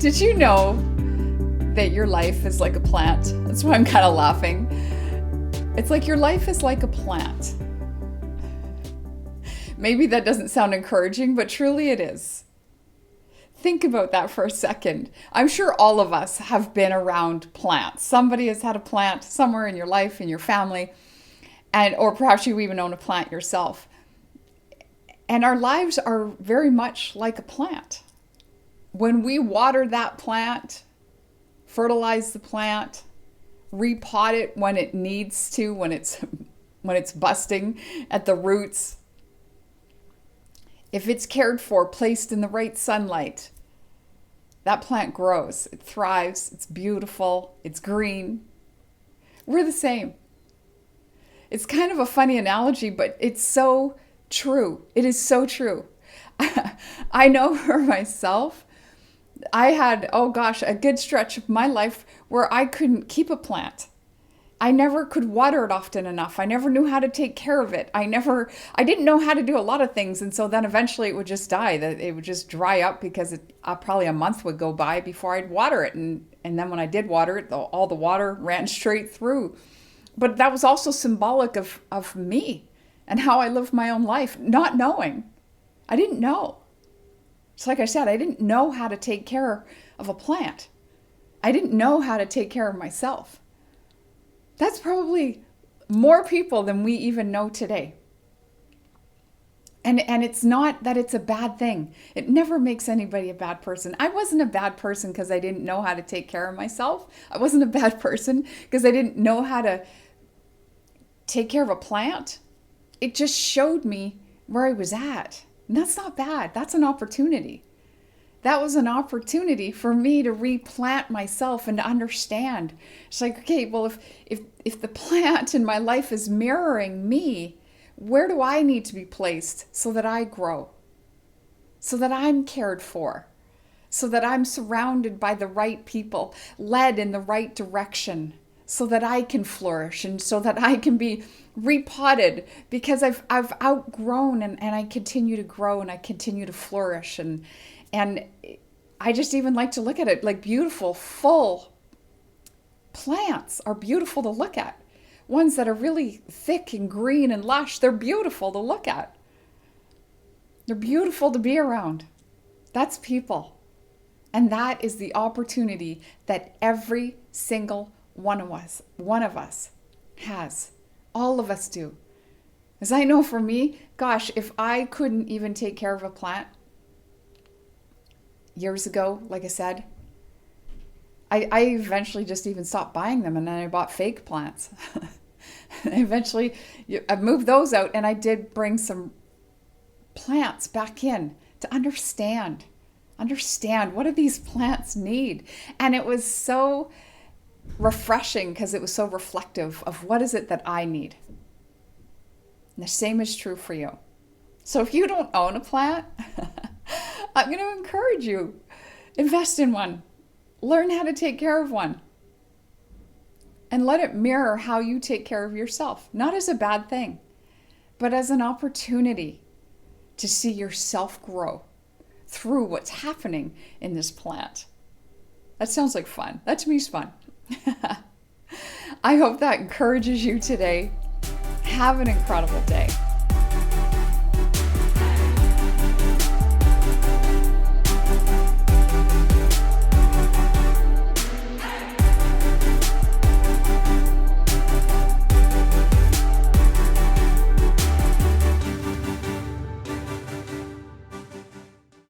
Did you know that your life is like a plant? That's why I'm kind of laughing. It's like your life is like a plant. Maybe that doesn't sound encouraging, but truly it is. Think about that for a second. I'm sure all of us have been around plants. Somebody has had a plant somewhere in your life, in your family, or perhaps you even own a plant yourself. And our lives are very much like a plant. When we water that plant, fertilize the plant, repot it when it needs to, when it's busting at the roots, if it's cared for, placed in the right sunlight, that plant grows, it thrives, it's beautiful, it's green. We're the same. It's kind of a funny analogy, but it's so true. It is so true. I know for myself, I had, a good stretch of my life where I couldn't keep a plant. I never could water it often enough. I never knew how to take care of it. I didn't know how to do a lot of things. And so then eventually it would just die. It would just dry up because probably a month would go by before I'd water it. And then when I did water it, all the water ran straight through. But that was also symbolic of me and how I lived my own life, not knowing. I didn't know. It's like I said, I didn't know how to take care of a plant. I didn't know how to take care of myself. That's probably more people than we even know today. And it's not that it's a bad thing. It never makes anybody a bad person. I wasn't a bad person because I didn't know how to take care of myself. I wasn't a bad person because I didn't know how to take care of a plant. It just showed me where I was at. And that's not bad. That's an opportunity. That was an opportunity for me to replant myself and to understand. It's like, okay, well, if the plant in my life is mirroring me, where do I need to be placed so that I grow? So that I'm cared for? So that I'm surrounded by the right people, led in the right direction, so that I can flourish and so that I can be repotted because I've outgrown and I continue to grow and I continue to flourish and I just even like to look at it like beautiful, full plants are beautiful to look at. Ones that are really thick and green and lush, they're beautiful to look at. They're beautiful to be around. That's people. And that is the opportunity that every single one of us has. All of us do. As I know for me, gosh, if I couldn't even take care of a plant, years ago, like I said, I eventually just even stopped buying them and then I bought fake plants. Eventually, I moved those out and I did bring some plants back in to understand what do these plants need. And it was so refreshing because it was so reflective of what is it that I need. And the same is true for you. So if you don't own a plant, I'm going to encourage you, invest in one, learn how to take care of one, and let it mirror how you take care of yourself. Not as a bad thing, but as an opportunity to see yourself grow through what's happening in this plant. That sounds like fun. That to me is fun. I hope that encourages you today. Have an incredible day.